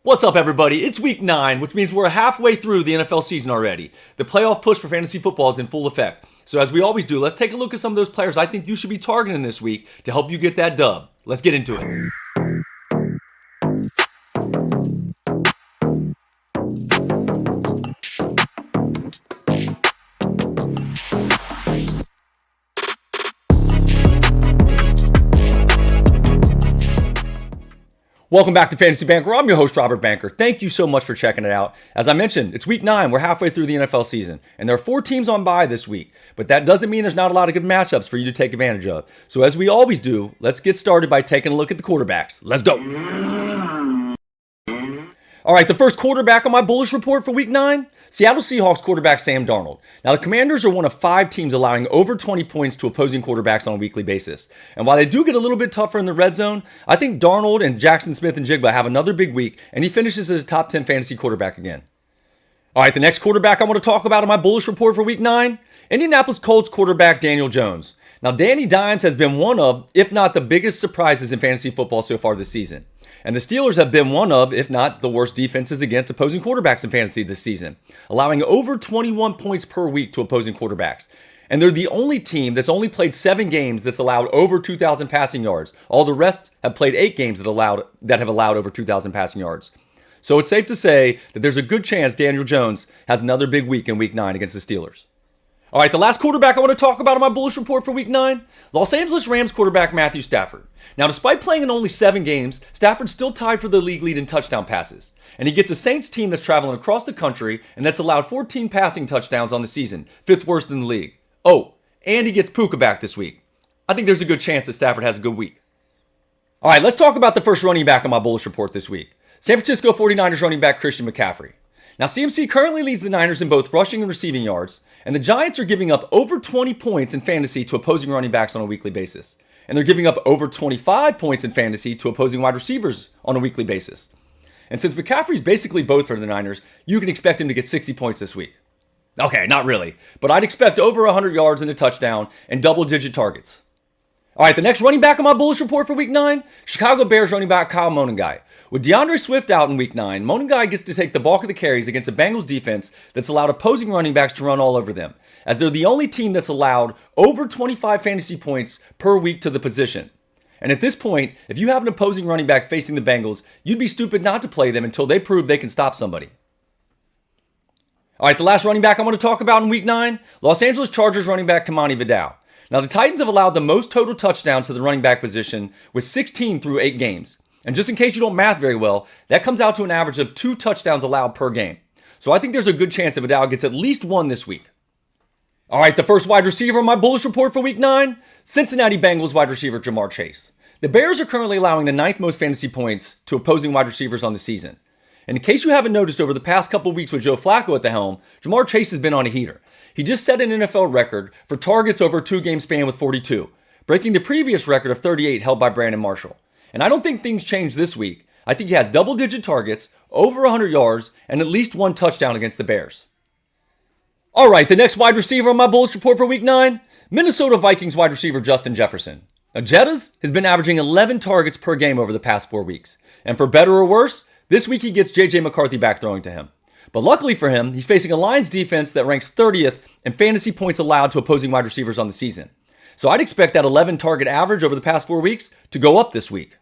What's up, everybody? It's week 9, which means we're halfway through the NFL season already. The playoff push for fantasy football is in full effect. So as we always do, let's take a look at some of those players I think you should be targeting this week to help you get that dub. Let's get into it. Welcome back to Fantasy Bankroll. I'm your host, Robert Banker. Thank you so much for checking it out. As I mentioned, it's week 9. We're halfway through the NFL season, and there are 4 teams on bye this week. But that doesn't mean there's not a lot of good matchups for you to take advantage of. So as we always do, let's get started by taking a look at the quarterbacks. Let's go. All right, the first quarterback on my bullish report for week 9, Seattle Seahawks quarterback Sam Darnold. Now, the Commanders are one of 5 teams allowing over 20 points to opposing quarterbacks on a weekly basis. And while they do get a little bit tougher in the red zone, I think Darnold and Jackson Smith-Njigba have another big week, and he finishes as a top 10 fantasy quarterback again. All right, the next quarterback I want to talk about on my bullish report for week 9, Indianapolis Colts quarterback Daniel Jones. Now, Danny Dimes has been one of, if not the biggest surprises in fantasy football so far this season. And the Steelers have been one of, if not the worst defenses against opposing quarterbacks in fantasy this season, allowing over 21 points per week to opposing quarterbacks. And they're the only team that's only played 7 games that's allowed over 2,000 passing yards. All the rest have played 8 games that have allowed over 2,000 passing yards. So it's safe to say that there's a good chance Daniel Jones has another big week in week 9 against the Steelers. All right, the last quarterback I want to talk about on my bullish report for week 9, Los Angeles Rams quarterback Matthew Stafford. Now, despite playing in only 7 games, Stafford's still tied for the league lead in touchdown passes. And he gets a Saints team that's traveling across the country and that's allowed 14 passing touchdowns on the season, 5th worst in the league. Oh, and he gets Puka back this week. I think there's a good chance that Stafford has a good week. All right, let's talk about the first running back on my bullish report this week. San Francisco 49ers running back Christian McCaffrey. Now, CMC currently leads the Niners in both rushing and receiving yards, and the Giants are giving up over 20 points in fantasy to opposing running backs on a weekly basis. And they're giving up over 25 points in fantasy to opposing wide receivers on a weekly basis. And since McCaffrey's basically both for the Niners, you can expect him to get 60 points this week. Okay, not really, but I'd expect over 100 yards and a touchdown and double-digit targets. All right, the next running back on my bullish report for week 9, Chicago Bears running back Kyle Monangai. With DeAndre Swift out in week 9, Monangai gets to take the bulk of the carries against the Bengals defense that's allowed opposing running backs to run all over them, as they're the only team that's allowed over 25 fantasy points per week to the position. And at this point, if you have an opposing running back facing the Bengals, you'd be stupid not to play them until they prove they can stop somebody. All right, the last running back I want to talk about in week 9, Los Angeles Chargers running back Kimani Vidal. Now, the Titans have allowed the most total touchdowns to the running back position with 16 through 8 games. And just in case you don't math very well, that comes out to an average of 2 touchdowns allowed per game. So I think there's a good chance that Vidal gets at least 1 this week. All right, the first wide receiver on my bullish report for week 9, Cincinnati Bengals wide receiver Jamar Chase. The Bears are currently allowing the 9th most fantasy points to opposing wide receivers on the season. And in case you haven't noticed, over the past couple weeks with Joe Flacco at the helm, Jamar Chase has been on a heater. He just set an NFL record for targets over a 2-game span with 42, breaking the previous record of 38 held by Brandon Marshall. And I don't think things change this week. I think he has double-digit targets, over 100 yards, and at least 1 touchdown against the Bears. All right, the next wide receiver on my bullish report for week 9, Minnesota Vikings wide receiver Justin Jefferson. Now, Jettas has been averaging 11 targets per game over the past 4 weeks. And for better or worse, this week he gets J.J. McCarthy back throwing to him. But luckily for him, he's facing a Lions defense that ranks 30th in fantasy points allowed to opposing wide receivers on the season. So I'd expect that 11 target average over the past 4 weeks to go up this week.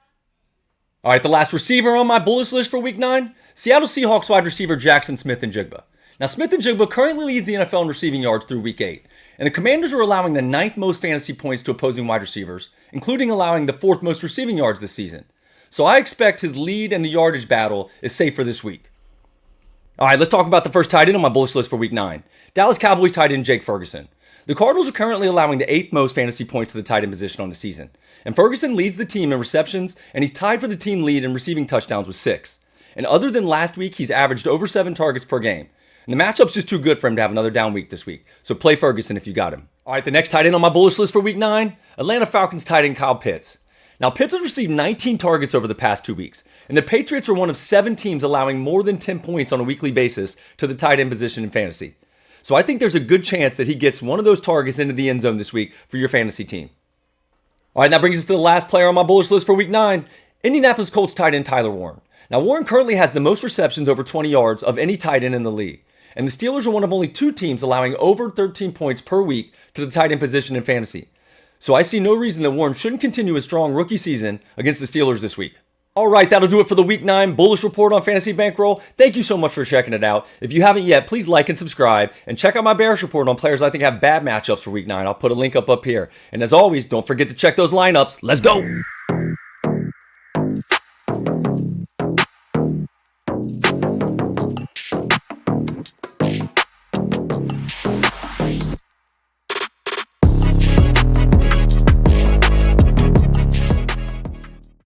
All right, the last receiver on my bullish list for week 9, Seattle Seahawks wide receiver Jackson Smith-Njigba. Now, Smith-Njigba currently leads the NFL in receiving yards through week 8, and the Commanders are allowing the 9th most fantasy points to opposing wide receivers, including allowing the 4th most receiving yards this season. So I expect his lead and the yardage battle is safe for this week. All right, let's talk about the first tight end on my bullish list for week 9. Dallas Cowboys tight end Jake Ferguson. The Cardinals are currently allowing the 8th most fantasy points to the tight end position on the season. And Ferguson leads the team in receptions, and he's tied for the team lead in receiving touchdowns with 6. And other than last week, he's averaged over 7 targets per game. And the matchup's just too good for him to have another down week this week. So play Ferguson if you got him. All right, the next tight end on my bullish list for week 9, Atlanta Falcons tight end Kyle Pitts. Now, Pitts has received 19 targets over the past 2 weeks, and the Patriots are one of 7 teams allowing more than 10 points on a weekly basis to the tight end position in fantasy. So I think there's a good chance that he gets one of those targets into the end zone this week for your fantasy team. All right, that brings us to the last player on my bullish list for week 9, Indianapolis Colts tight end Tyler Warren. Now, Warren currently has the most receptions over 20 yards of any tight end in the league. And the Steelers are one of only 2 teams allowing over 13 points per week to the tight end position in fantasy. So I see no reason that Warren shouldn't continue a strong rookie season against the Steelers this week. All right, that'll do it for the Week 9 Bullish Report on Fantasy Bankroll. Thank you so much for checking it out. If you haven't yet, please like and subscribe, and check out my Bearish Report on players I think have bad matchups for Week 9. I'll put a link up here. And as always, don't forget to check those lineups. Let's go!